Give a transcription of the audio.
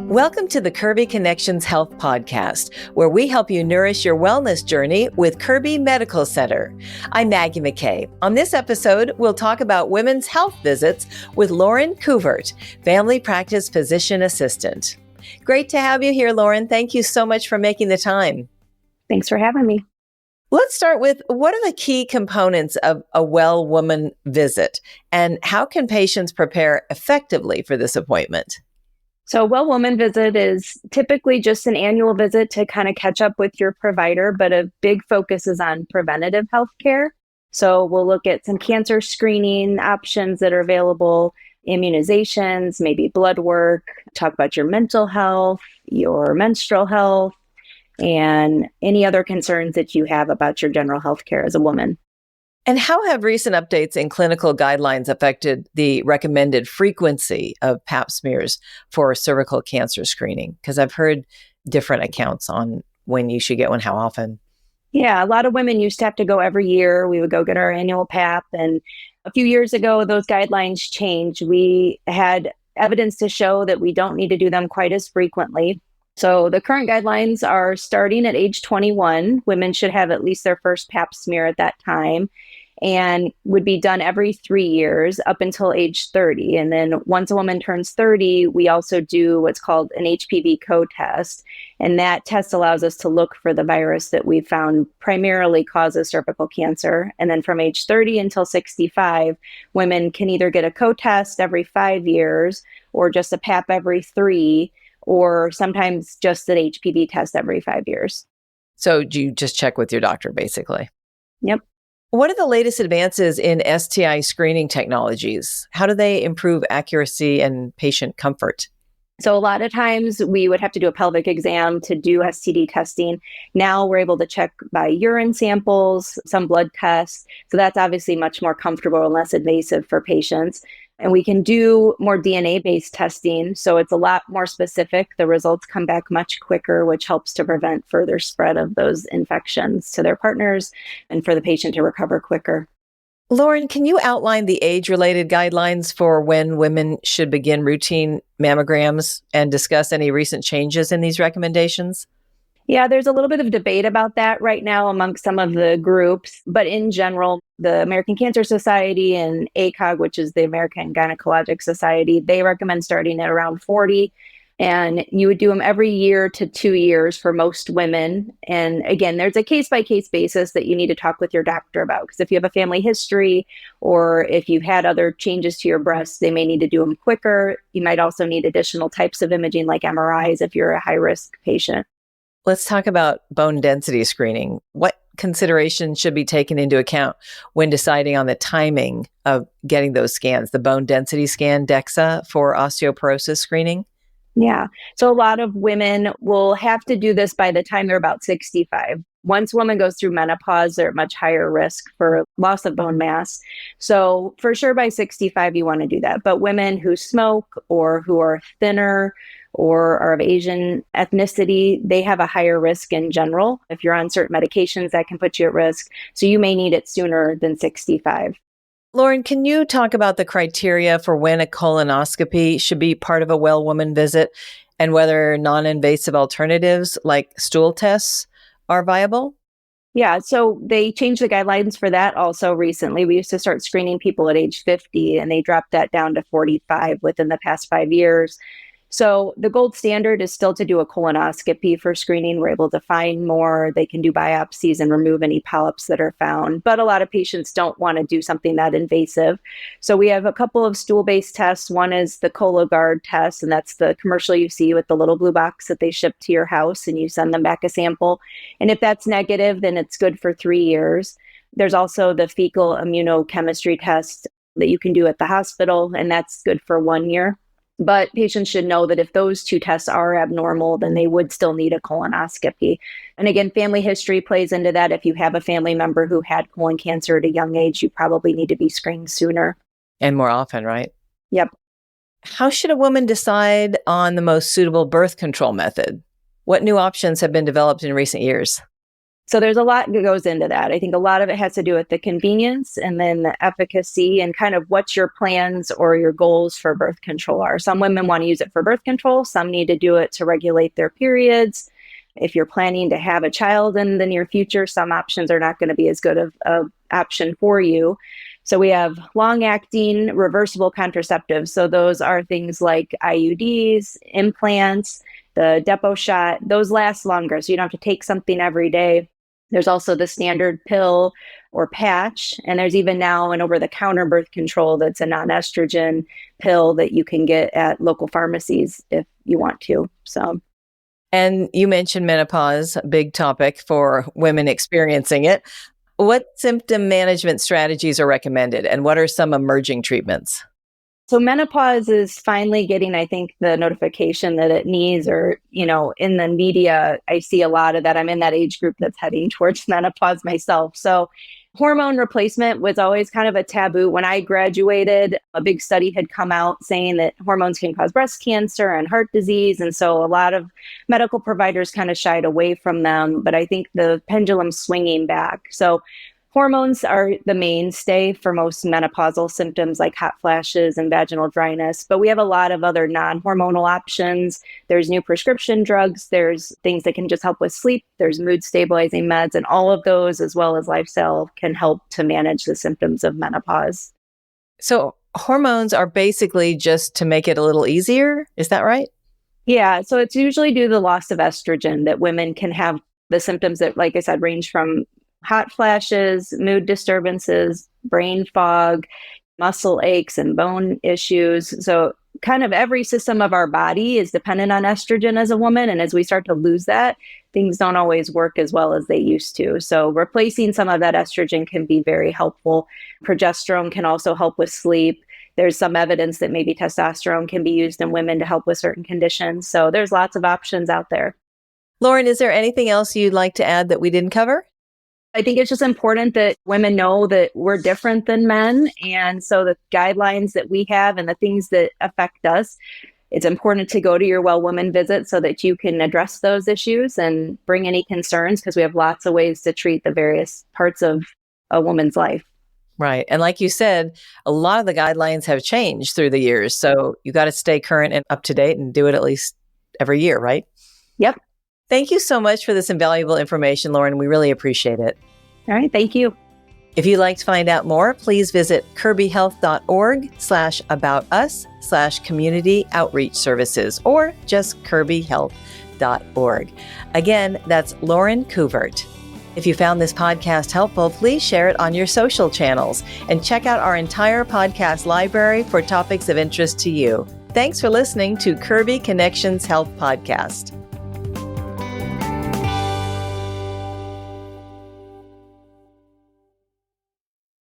Welcome to the Kirby Connections Health Podcast, where we help you nourish your wellness journey with Kirby Medical Center. I'm Maggie McKay. On this episode, we'll talk about women's health visits with Lauren Couvert, family practice physician assistant. Great to have you here, Lauren. Thank you so much for making the time. Thanks for having me. Let's start with, what are the key components of a well woman visit, and how can patients prepare effectively for this appointment? So a well woman visit is typically just an annual visit to kind of catch up with your provider, but a big focus is on preventative health care. So we'll look at some cancer screening options that are available, immunizations, maybe blood work, talk about your mental health, your menstrual health, and any other concerns that you have about your general health care as a woman. And how have recent updates in clinical guidelines affected the recommended frequency of pap smears for cervical cancer screening? Because I've heard different accounts on when you should get one, how often. Yeah, a lot of women used to have to go every year. We would go get our annual pap. And a few years ago, those guidelines changed. We had evidence to show that we don't need to do them quite as frequently. So the current guidelines are starting at age 21. Women should have at least their first pap smear at that time and would be done every 3 years up until age 30. And then once a woman turns 30, we also do what's called an HPV co-test. And that test allows us to look for the virus that we found primarily causes cervical cancer. And then from age 30 until 65, women can either get a co-test every 5 years or just a pap every 3, or sometimes just an HPV test every 5 years. So do you just check with your doctor, basically? Yep. What are the latest advances in STI screening technologies? How do they improve accuracy and patient comfort? So a lot of times we would have to do a pelvic exam to do STD testing. Now we're able to check by urine samples, some blood tests. So that's obviously much more comfortable and less invasive for patients. And we can do more DNA-based testing. So it's a lot more specific. The results come back much quicker, which helps to prevent further spread of those infections to their partners and for the patient to recover quicker. Lauren, can you outline the age-related guidelines for when women should begin routine mammograms and discuss any recent changes in these recommendations? Yeah, there's a little bit of debate about that right now amongst some of the groups. But in general, the American Cancer Society and ACOG, which is the American Gynecologic Society, they recommend starting at around 40. And you would do them every year to 2 years for most women. And again, there's a case-by-case basis that you need to talk with your doctor about. Because if you have a family history or if you've had other changes to your breasts, they may need to do them quicker. You might also need additional types of imaging like MRIs if you're a high-risk patient. Let's talk about bone density screening. What considerations should be taken into account when deciding on the timing of getting those scans? The bone density scan, DEXA, for osteoporosis screening? Yeah. So a lot of women will have to do this by the time they're about 65. Once a woman goes through menopause, they're at much higher risk for loss of bone mass. So for sure by 65, you want to do that. But women who smoke or who are thinner or are of Asian ethnicity, they have a higher risk in general. If you're on certain medications, that can put you at risk. So you may need it sooner than 65. Lauren, can you talk about the criteria for when a colonoscopy should be part of a well woman visit and whether non-invasive alternatives like stool tests are viable? Yeah, so they changed the guidelines for that also recently. We used to start screening people at age 50 and they dropped that down to 45 within the past 5 years. So the gold standard is still to do a colonoscopy for screening. We're able to find more. They can do biopsies and remove any polyps that are found. But a lot of patients don't want to do something that invasive. So we have a couple of stool-based tests. One is the Cologuard test, and that's the commercial you see with the little blue box that they ship to your house, and you send them back a sample. And if that's negative, then it's good for 3 years. There's also the fecal immunochemistry test that you can do at the hospital, and that's good for 1 year. But patients should know that if those two tests are abnormal, then they would still need a colonoscopy. And again, family history plays into that. If you have a family member who had colon cancer at a young age, you probably need to be screened sooner. And more often, right? Yep. How should a woman decide on the most suitable birth control method? What new options have been developed in recent years? So there's a lot that goes into that. I think a lot of it has to do with the convenience and then the efficacy and kind of what your plans or your goals for birth control are. Some women want to use it for birth control. Some need to do it to regulate their periods. If you're planning to have a child in the near future, some options are not going to be as good of an option for you. So we have long-acting reversible contraceptives. So those are things like IUDs, implants, the depot shot. Those last longer, so you don't have to take something every day. There's also the standard pill or patch, and there's even now an over-the-counter birth control that's a non-estrogen pill that you can get at local pharmacies if you want to. So. And you mentioned menopause, a big topic for women experiencing it. What symptom management strategies are recommended, and what are some emerging treatments? So menopause is finally getting, I think, the notification that it needs, or, in the media, I see a lot of that. I'm in that age group that's heading towards menopause myself. So hormone replacement was always kind of a taboo. When I graduated, a big study had come out saying that hormones can cause breast cancer and heart disease. And so a lot of medical providers kind of shied away from them. But I think the pendulum's swinging back. So hormones are the mainstay for most menopausal symptoms like hot flashes and vaginal dryness, but we have a lot of other non-hormonal options. There's new prescription drugs, there's things that can just help with sleep, there's mood stabilizing meds, and all of those, as well as lifestyle, can help to manage the symptoms of menopause. So hormones are basically just to make it a little easier, is that right? Yeah, so it's usually due to the loss of estrogen that women can have the symptoms that, like I said, range from hot flashes, mood disturbances, brain fog, muscle aches, and bone issues. So kind of every system of our body is dependent on estrogen as a woman. And as we start to lose that, things don't always work as well as they used to. So replacing some of that estrogen can be very helpful. Progesterone can also help with sleep. There's some evidence that maybe testosterone can be used in women to help with certain conditions. So there's lots of options out there. Lauren, is there anything else you'd like to add that we didn't cover? I think it's just important that women know that we're different than men. And so the guidelines that we have and the things that affect us, it's important to go to your Well Woman visit so that you can address those issues and bring any concerns, because we have lots of ways to treat the various parts of a woman's life. Right. And like you said, a lot of the guidelines have changed through the years. So you got to stay current and up to date and do it at least every year, right? Yep. Thank you so much for this invaluable information, Lauren. We really appreciate it. All right. Thank you. If you'd like to find out more, please visit kirbyhealth.org/aboutus/community outreach services, or just kirbyhealth.org. Again, that's Lauren Couvert. If you found this podcast helpful, please share it on your social channels and check out our entire podcast library for topics of interest to you. Thanks for listening to Kirby Connections Health Podcast.